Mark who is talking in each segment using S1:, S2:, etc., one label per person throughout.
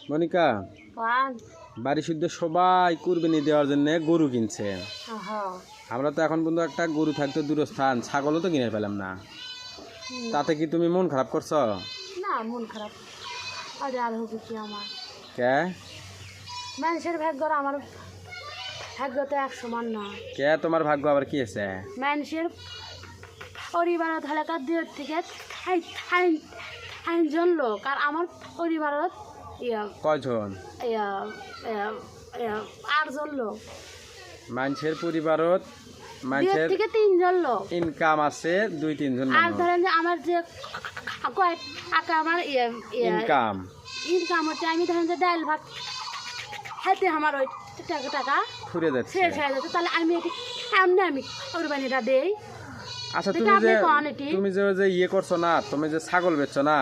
S1: মনিকা, বাড়ি শুদ্ধ সবাই কুরবানি দেওয়ার জন্য গরু কিনছে। আমরা তো এখন পর্যন্ত একটা গরু থাকতো দূরস্থান, ছাগলও তো কিনে পেলাম না। তাতে কি তুমি মন খারাপ করছো?
S2: না, মন খারাপ আর হবে কি আমার?
S1: কে
S2: মানুষের ভাগ্য আর আমার ভাগ্য তো এক সমান না।
S1: কে তোমার ভাগ্য আবার কি আছে?
S2: মানুষের পরিবারত এলাকার দিক থেকে জন লোক, আর আমার পরিবারত
S1: কয়জন?
S2: 8জন লোক।
S1: মানুষের পরিবারত মানুষের
S2: থেকে 3জন লোক
S1: ইনকাম আছে, 2-3 জন।
S2: আর ধরেন যে আমার যে আমার ইনকাম হচ্ছে, আমি ধরেন যে ডাল ভাত খেতে আমার ওই টাকা
S1: ফুরে যাচ্ছে,
S2: শেষ হয়ে যাচ্ছে, তাহলে আমি আমি কোরবানিটা দেই।
S1: আচ্ছা, তুমি যে ইয়ে করছো না, তুমি যে ছাগল বেচছো না,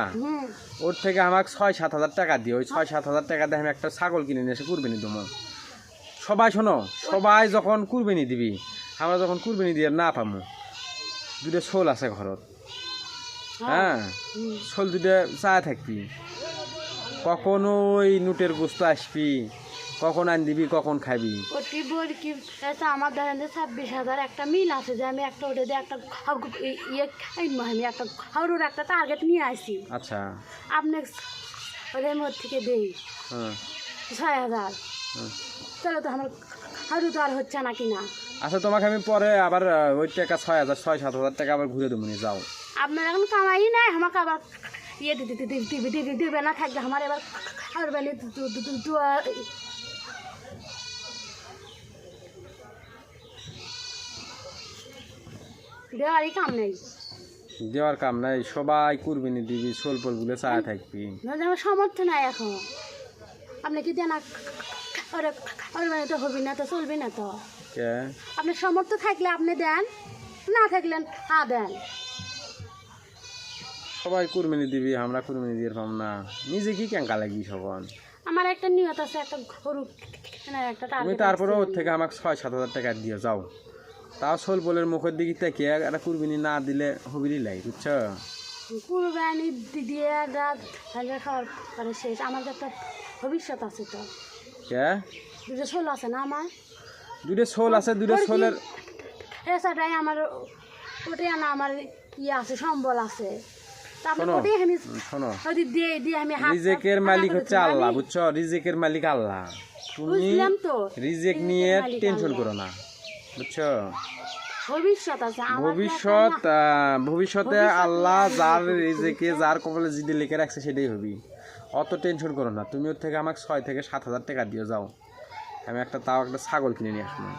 S1: ওর থেকে আমাকে 6-7 হাজার টাকা দিও। ওই 6-7 হাজার টাকা দিয়ে আমি একটা ছাগল কিনে নিয়ে এসে কুরবানি দেবো। সবাই শোনো, সবাই যখন কুরবানি দিবি, আমরা যখন কুরবানি দিয়ে না পামু, 2টা শোল আছে ঘরত, হ্যাঁ, শোল 2টা চায় থাকবি। কখন ওই নোটের গোস্ত আসবি, কখন আন দিবি, কখন খাবি।
S2: আমার ধরেন যে 26,000 একটা মিল আছে, যে আমি একটা ওটা দিয়ে একটা আমি একটা হরুর একটা টার্গেট নিয়ে আসি।
S1: আচ্ছা,
S2: আপনি ওদের মধ্যে থেকে দেই 6,000, তাহলে তো আমার হরু তো আর হচ্ছে না কিনা।
S1: আচ্ছা, তোমাকে আমি পরে আবার ওই টাকা 6,000-7 হাজার টাকা আবার ঘুরে দেবো, যাও।
S2: আপনার এখন কামাই নাই, আমাকে আবার ইয়ে দিবে না থাকবে আমার এবার আর বেলে দেওয়ারই কাম নেই,
S1: দেওয়ার কাম নাই। সবাই কুরবানি দিবি, সোলপল গুলো চায় থাকবি।
S2: আমার সামর্থ্য নাই এখন। আপনি কি দেন? তো হবি না, তো চলবি না তো। আপনার সামর্থ্য থাকলে আপনি দেন, না থাকলেন দেন।
S1: সবাই কুরবানি দিবি, আমরা কুরবানি দিয়ে পাম না। নিজে কি কেঙ্কা লাগি সবন?
S2: আমার একটা নিয়ত আছে, একটা গরু একটা টার্গেট।
S1: তুমি তারপরে ওর থেকে আমাকে 6-7 হাজার টাকা দিয়ে যাও। তাও সোলপলের মুখের দিকে তাকিয়ে একটা কুরবানি না দিলে হবিরই লাই, বুঝছো?
S2: কুরবানি দিয়ে খাওয়ার পরে শেষ। আমার তো একটা ভবিষ্যৎ আছে তো। 2টা শোল আছে না আমার?
S1: 2টা শোল আছে, 2টা শোলের
S2: এছাড়াই আমার ওটাই না, আমার ইয়ে আছে, সম্বল আছে।
S1: রিজেকের মালিক হচ্ছে আল্লাহ, বুঝছো? রিজেকের মালিক আল্লাহ। তুমি রিজেক নিয়ে টেনশন করো না, বুঝছো? ভবিষ্যতে আল্লাহ যার রিজেকে, যার কপালে যেটা লিখে রাখছে সেটাই হবি। অত টেনশন করো না। তুমি ওর থেকে আমাকে 6-7 হাজার টাকা দিয়ে যাও, আমি একটা ছাগল কিনে নিয়ে আসবো।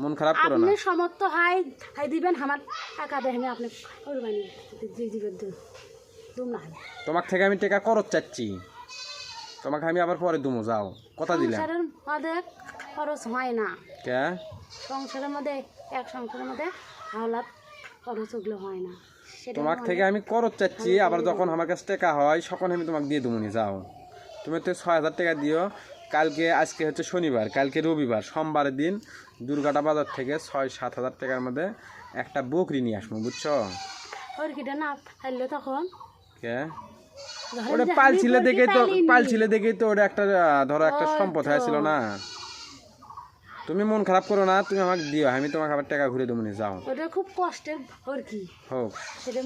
S1: মন খারাপ করো না।
S2: সমর্থ হয় দিবেন, আমার টাকা দেন, আপনি
S1: তোমার থেকে আমি টাকা খরচ চাচ্ছি, তোমাকে আমি আবার পরে দুমো, যাও, কথা দিলাম।
S2: সংসারের মধ্যে খরচ হয় না।
S1: কে
S2: সংসারের মধ্যে সংসারের মধ্যে হাওলাত খরচ ওগুলো হয় না।
S1: তোমার থেকে আমি খরচ চাচ্ছি, আবার যখন আমার কাছে টাকা হয় তখন আমি তোমাকে দিয়ে দেবো। যাও, তুমি তো 6,000 টাকা দিও। কালকে, আজকে হচ্ছে শনিবার, কালকে রবিবার, সোমবারের দিন দুর্গাটা বাজার থেকে 6-7 হাজার টাকার মধ্যে একটা বকরি নিয়ে আসবো, বুঝছো?
S2: না খাইলে তখন
S1: ওটা পালছিলে দেখেই তো ওটা একটা, ধরো, একটা সম্পদ হয়েছিল না। তুমি মন খারাপ করো না, তুমি আমাকে দিও, আমি তোমাকে আবার টাকা ঘুরে দেবো। যাও,
S2: ওটা খুব কষ্টের হোক
S1: সেটা